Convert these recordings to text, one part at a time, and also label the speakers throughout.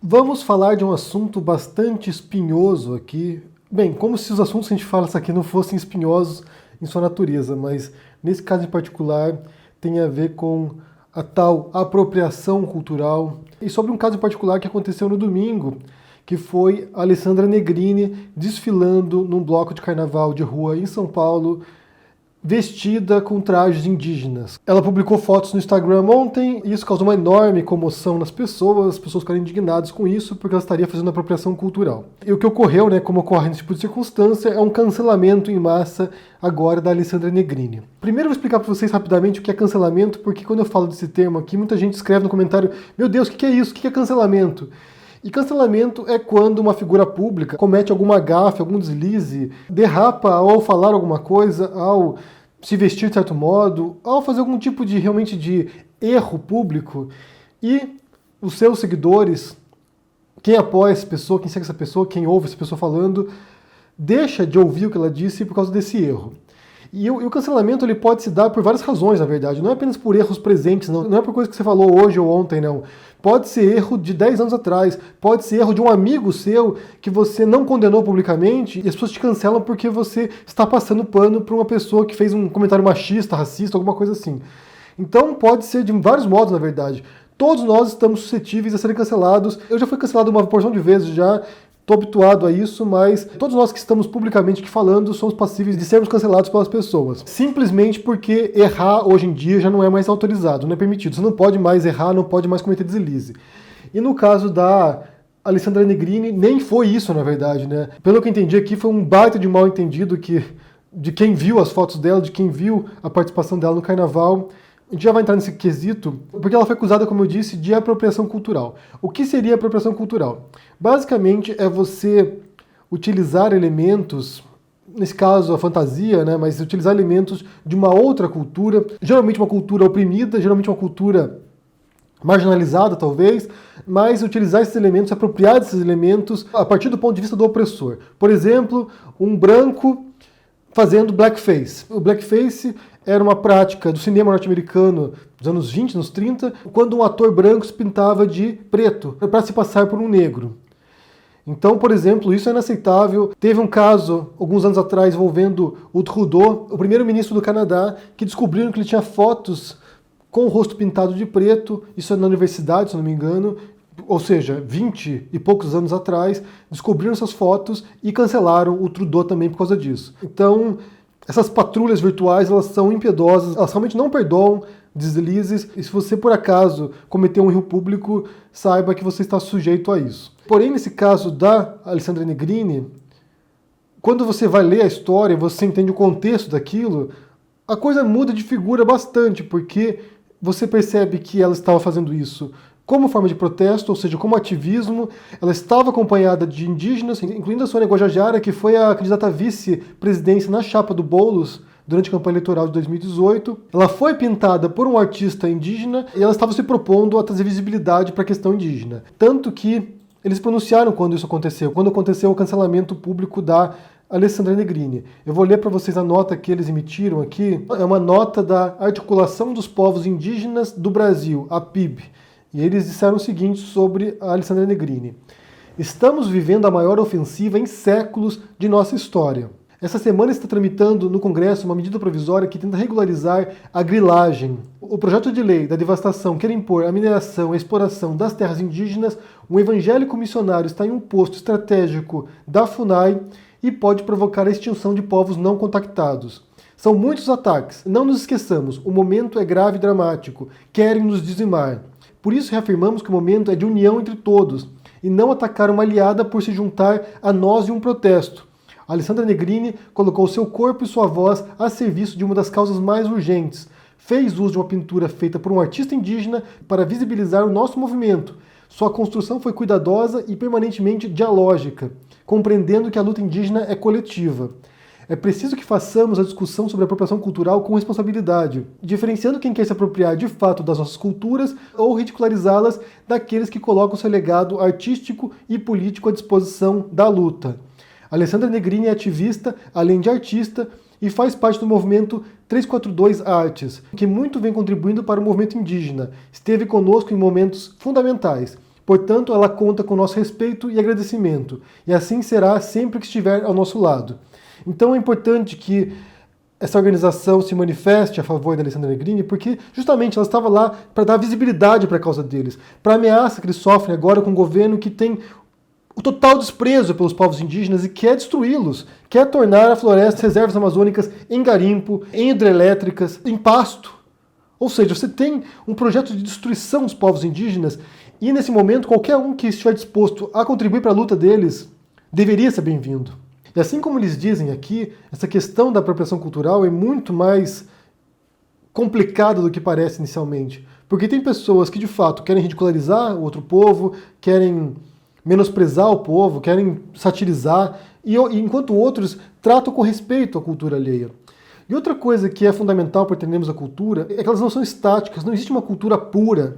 Speaker 1: Vamos falar de um assunto bastante espinhoso aqui. Bem, como se os assuntos que a gente fala aqui não fossem espinhosos em sua natureza, mas nesse caso em particular tem a ver com a tal apropriação cultural. E sobre um caso em particular que aconteceu no domingo, que foi a Alessandra Negrini desfilando num bloco de carnaval de rua em São Paulo, vestida com trajes indígenas. Ela publicou fotos no Instagram ontem e isso causou uma enorme comoção nas pessoas, as pessoas ficaram indignadas com isso porque ela estaria fazendo apropriação cultural. E o que ocorreu, como ocorre nesse tipo de circunstância, é um cancelamento em massa agora da Alessandra Negrini. Primeiro eu vou explicar para vocês rapidamente o que é cancelamento, porque quando eu falo desse termo aqui, muita gente escreve no comentário: meu Deus, o que é isso? O que é cancelamento? E cancelamento é quando uma figura pública comete alguma gafe, algum deslize, derrapa ao falar alguma coisa, ao se vestir de certo modo, ao fazer algum tipo de realmente de erro público, e os seus seguidores, quem apoia essa pessoa, quem segue essa pessoa, quem ouve essa pessoa falando, deixa de ouvir o que ela disse por causa desse erro. E o cancelamento ele pode se dar por várias razões, na verdade. Não é apenas por erros presentes, não é por coisa que você falou hoje ou ontem, não. Pode ser erro de 10 anos atrás, pode ser erro de um amigo seu que você não condenou publicamente e as pessoas te cancelam porque você está passando pano para uma pessoa que fez um comentário machista, racista, alguma coisa assim. Então pode ser de vários modos, na verdade. Todos nós estamos suscetíveis a serem cancelados. Eu já fui cancelado uma porção de vezes já. Estou habituado a isso, mas todos nós que estamos publicamente aqui falando somos passíveis de sermos cancelados pelas pessoas. Simplesmente porque errar hoje em dia já não é mais autorizado, não é permitido. Você não pode mais errar, não pode mais cometer deslize. E no caso da Alessandra Negrini, nem foi isso, na verdade, Pelo que eu entendi aqui, foi um baita de mal entendido de quem viu as fotos dela, de quem viu a participação dela no carnaval. A gente já vai entrar nesse quesito, porque ela foi acusada, como eu disse, de apropriação cultural. O que seria apropriação cultural? Basicamente é você utilizar elementos, nesse caso a fantasia, mas utilizar elementos de uma outra cultura, geralmente uma cultura oprimida, geralmente uma cultura marginalizada talvez, mas utilizar esses elementos, se apropriar desses elementos a partir do ponto de vista do opressor. Por exemplo, um branco fazendo blackface. O blackface era uma prática do cinema norte-americano dos anos 20, anos 30, quando um ator branco se pintava de preto para se passar por um negro. Então, por exemplo, isso é inaceitável. Teve um caso, alguns anos atrás, envolvendo o Trudeau, o primeiro-ministro do Canadá, que descobriram que ele tinha fotos com o rosto pintado de preto, isso é na universidade, se não me engano, ou seja, 20 e poucos anos atrás, descobriram essas fotos e cancelaram o Trudeau também por causa disso. Então, essas patrulhas virtuais, elas são impiedosas, elas realmente não perdoam deslizes, e se você por acaso cometer um erro público, saiba que você está sujeito a isso. Porém, nesse caso da Alessandra Negrini, quando você vai ler a história, você entende o contexto daquilo, a coisa muda de figura bastante, porque você percebe que ela estava fazendo isso como forma de protesto, ou seja, como ativismo. Ela estava acompanhada de indígenas, incluindo a Sônia Guajajara, que foi a candidata à vice-presidência na chapa do Boulos durante a campanha eleitoral de 2018. Ela foi pintada por um artista indígena e ela estava se propondo a trazer visibilidade para a questão indígena. Tanto que eles pronunciaram quando isso aconteceu, quando aconteceu o cancelamento público da Alessandra Negrini. Eu vou ler para vocês a nota que eles emitiram aqui. É uma nota da Articulação dos Povos Indígenas do Brasil, a PIB. E eles disseram o seguinte sobre a Alessandra Negrini: estamos vivendo a maior ofensiva em séculos de nossa história. Essa semana está tramitando no Congresso uma medida provisória que tenta regularizar a grilagem. O projeto de lei da devastação quer impor a mineração e a exploração das terras indígenas. Um evangélico missionário está em um posto estratégico da FUNAI e pode provocar a extinção de povos não contactados. São muitos ataques. Não nos esqueçamos, o momento é grave e dramático. Querem nos dizimar. Por isso reafirmamos que o momento é de união entre todos, e não atacar uma aliada por se juntar a nós em um protesto. A Alessandra Negrini colocou seu corpo e sua voz a serviço de uma das causas mais urgentes. Fez uso de uma pintura feita por um artista indígena para visibilizar o nosso movimento. Sua construção foi cuidadosa e permanentemente dialógica, compreendendo que a luta indígena é coletiva. É preciso que façamos a discussão sobre a apropriação cultural com responsabilidade, diferenciando quem quer se apropriar de fato das nossas culturas ou ridicularizá-las daqueles que colocam seu legado artístico e político à disposição da luta. Alessandra Negrini é ativista, além de artista, e faz parte do movimento 342 Artes, que muito vem contribuindo para o movimento indígena. Esteve conosco em momentos fundamentais. Portanto, ela conta com nosso respeito e agradecimento, e assim será sempre que estiver ao nosso lado. Então é importante que essa organização se manifeste a favor da Alessandra Negrini, porque justamente ela estava lá para dar visibilidade para a causa deles, para a ameaça que eles sofrem agora com um governo que tem o total desprezo pelos povos indígenas e quer destruí-los, quer tornar a floresta, reservas amazônicas em garimpo, em hidrelétricas, em pasto. Ou seja, você tem um projeto de destruição dos povos indígenas e, nesse momento, qualquer um que estiver disposto a contribuir para a luta deles deveria ser bem-vindo. E assim como eles dizem aqui, essa questão da apropriação cultural é muito mais complicada do que parece inicialmente. Porque tem pessoas que, de fato, querem ridicularizar o outro povo, querem menosprezar o povo, querem satirizar, e enquanto outros tratam com respeito a cultura alheia. E outra coisa que é fundamental para entendermos a cultura é que elas não são estáticas, não existe uma cultura pura.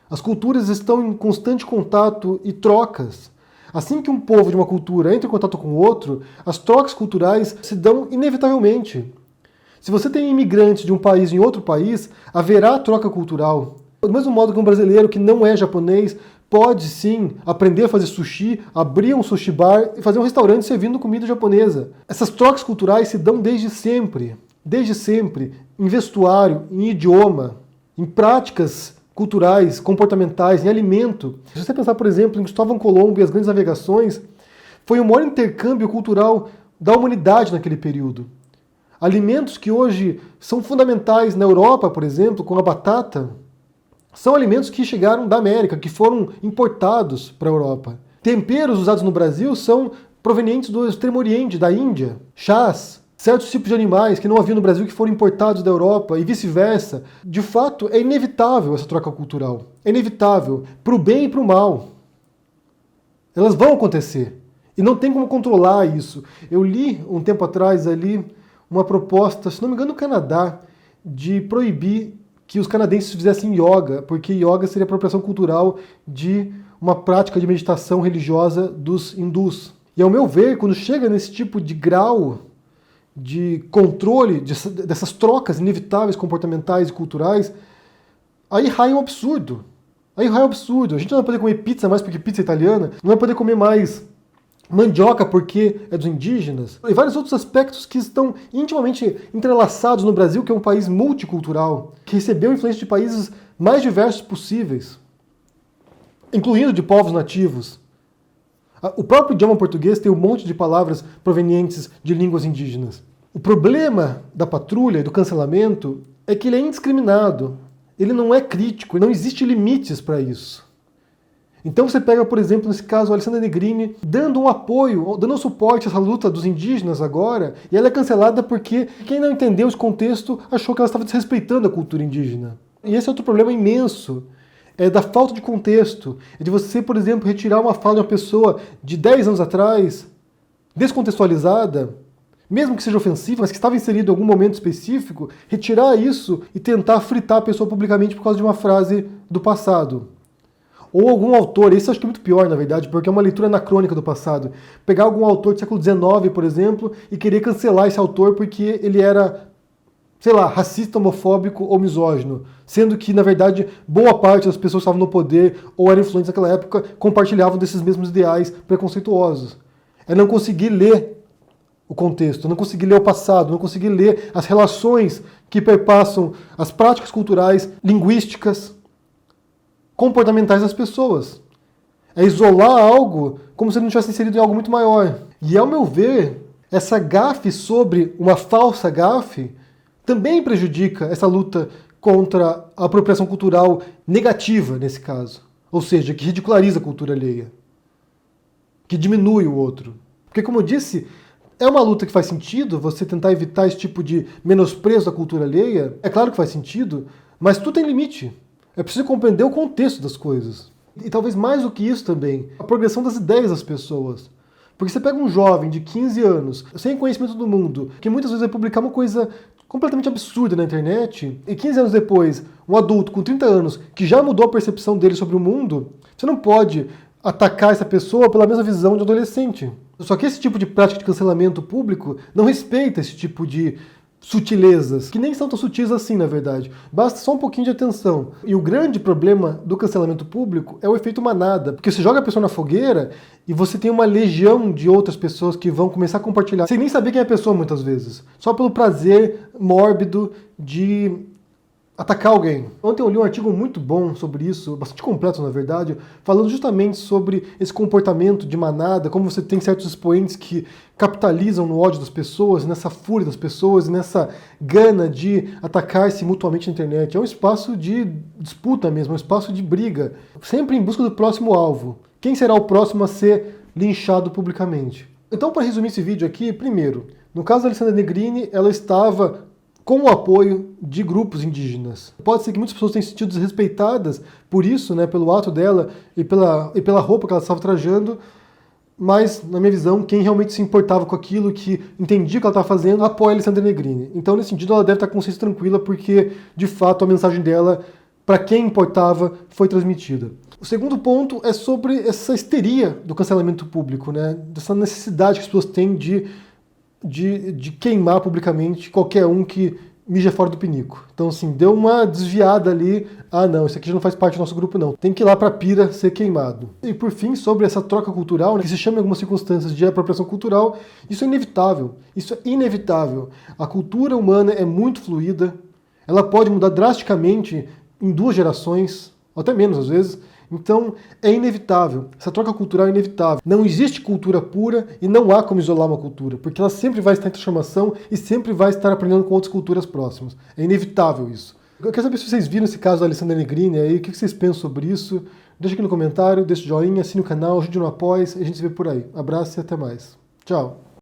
Speaker 1: As culturas estão em constante contato e trocas. Assim que um povo de uma cultura entra em contato com o outro, as trocas culturais se dão inevitavelmente. Se você tem imigrantes de um país em outro país, haverá troca cultural. Do mesmo modo que um brasileiro que não é japonês pode sim aprender a fazer sushi, abrir um sushi bar e fazer um restaurante servindo comida japonesa. Essas trocas culturais se dão desde sempre, em vestuário, em idioma, em práticas culturais, comportamentais, em alimento. Se você pensar, por exemplo, em Cristóvão Colombo e as grandes navegações, foi o maior intercâmbio cultural da humanidade naquele período. Alimentos que hoje são fundamentais na Europa, por exemplo, como a batata, são alimentos que chegaram da América, que foram importados para a Europa. Temperos usados no Brasil são provenientes do Extremo Oriente, da Índia. Chás, certos tipos de animais que não havia no Brasil que foram importados da Europa e vice-versa. De fato, é inevitável essa troca cultural. É inevitável, para o bem e para o mal. Elas vão acontecer. E não tem como controlar isso. Eu li um tempo atrás ali uma proposta, se não me engano, no Canadá, de proibir que os canadenses fizessem yoga, porque yoga seria apropriação cultural de uma prática de meditação religiosa dos hindus. E ao meu ver, quando chega nesse tipo de grau de controle dessas trocas inevitáveis comportamentais e culturais, aí raia um absurdo. Aí raia um absurdo. A gente não vai poder comer pizza mais porque pizza é italiana, não vai poder comer mais mandioca porque é dos indígenas, e vários outros aspectos que estão intimamente entrelaçados no Brasil, que é um país multicultural, que recebeu influência de países mais diversos possíveis, incluindo de povos nativos. O próprio idioma português tem um monte de palavras provenientes de línguas indígenas. O problema da patrulha e do cancelamento é que ele é indiscriminado, ele não é crítico, não existe limites para isso. Então você pega, por exemplo, nesse caso, a Alessandra Negrini dando um apoio, dando um suporte a essa luta dos indígenas agora, e ela é cancelada porque quem não entendeu esse contexto achou que ela estava desrespeitando a cultura indígena. E esse é outro problema imenso, é da falta de contexto, é de você, por exemplo, retirar uma fala de uma pessoa de 10 anos atrás, descontextualizada, mesmo que seja ofensiva, mas que estava inserido em algum momento específico, retirar isso e tentar fritar a pessoa publicamente por causa de uma frase do passado. Ou algum autor, isso eu acho que é muito pior, na verdade, porque é uma leitura anacrônica do passado. Pegar algum autor do século XIX, por exemplo, e querer cancelar esse autor porque ele era, sei lá, racista, homofóbico ou misógino. Sendo que, na verdade, boa parte das pessoas que estavam no poder ou eram influentes naquela época compartilhavam desses mesmos ideais preconceituosos. É não conseguir ler o contexto, não conseguir ler o passado, não conseguir ler as relações que perpassam as práticas culturais, linguísticas, comportamentais das pessoas. É isolar algo como se ele não tivesse inserido em algo muito maior. E, ao meu ver, essa gafe sobre uma falsa gafe também prejudica essa luta contra a apropriação cultural negativa, nesse caso. Ou seja, que ridiculariza a cultura alheia. Que diminui o outro. Porque, como eu disse, é uma luta que faz sentido você tentar evitar esse tipo de menosprezo à cultura alheia. É claro que faz sentido, mas tudo tem limite. É preciso compreender o contexto das coisas. E talvez mais do que isso também, a progressão das ideias das pessoas. Porque você pega um jovem de 15 anos, sem conhecimento do mundo, que muitas vezes vai publicar uma coisa completamente absurda na internet, e 15 anos depois, um adulto com 30 anos, que já mudou a percepção dele sobre o mundo, você não pode atacar essa pessoa pela mesma visão de adolescente. Só que esse tipo de prática de cancelamento público não respeita esse tipo de sutilezas, que nem são tão sutis assim, na verdade. Basta só um pouquinho de atenção. E o grande problema do cancelamento público é o efeito manada, porque você joga a pessoa na fogueira e você tem uma legião de outras pessoas que vão começar a compartilhar, sem nem saber quem é a pessoa muitas vezes, só pelo prazer mórbido de atacar alguém. Ontem eu li um artigo muito bom sobre isso, bastante completo na verdade, falando justamente sobre esse comportamento de manada, como você tem certos expoentes que capitalizam no ódio das pessoas, nessa fúria das pessoas, nessa gana de atacar-se mutuamente na internet. É um espaço de disputa mesmo, é um espaço de briga, sempre em busca do próximo alvo. Quem será o próximo a ser linchado publicamente? Então, para resumir esse vídeo aqui, primeiro, no caso da Alessandra Negrini, ela estava com o apoio de grupos indígenas. Pode ser que muitas pessoas tenham se sentido desrespeitadas por isso, né, pelo ato dela e pela roupa que ela estava trajando, mas, na minha visão, quem realmente se importava com aquilo, que entendia o que ela estava fazendo, apoia a Alessandra Negrini. Então, nesse sentido, ela deve estar com consciência tranquila, porque, de fato, a mensagem dela, para quem importava, foi transmitida. O segundo ponto é sobre essa histeria do cancelamento público, né, dessa necessidade que as pessoas têm de queimar publicamente qualquer um que mija fora do pinico. Então, assim, deu uma desviada ali. Ah, não, isso aqui já não faz parte do nosso grupo, não. Tem que ir lá pra pira ser queimado. E, por fim, sobre essa troca cultural, né, que se chama em algumas circunstâncias de apropriação cultural, isso é inevitável. Isso é inevitável. A cultura humana é muito fluida. Ela pode mudar drasticamente em 2 gerações, ou até menos às vezes. Então, é inevitável. Essa troca cultural é inevitável. Não existe cultura pura e não há como isolar uma cultura, porque ela sempre vai estar em transformação e sempre vai estar aprendendo com outras culturas próximas. É inevitável isso. Eu quero saber se vocês viram esse caso da Alessandra Negrini aí, o que vocês pensam sobre isso. Deixa aqui no comentário, deixa o joinha, assine o canal, ajude no apoio e a gente se vê por aí. Abraço e até mais. Tchau!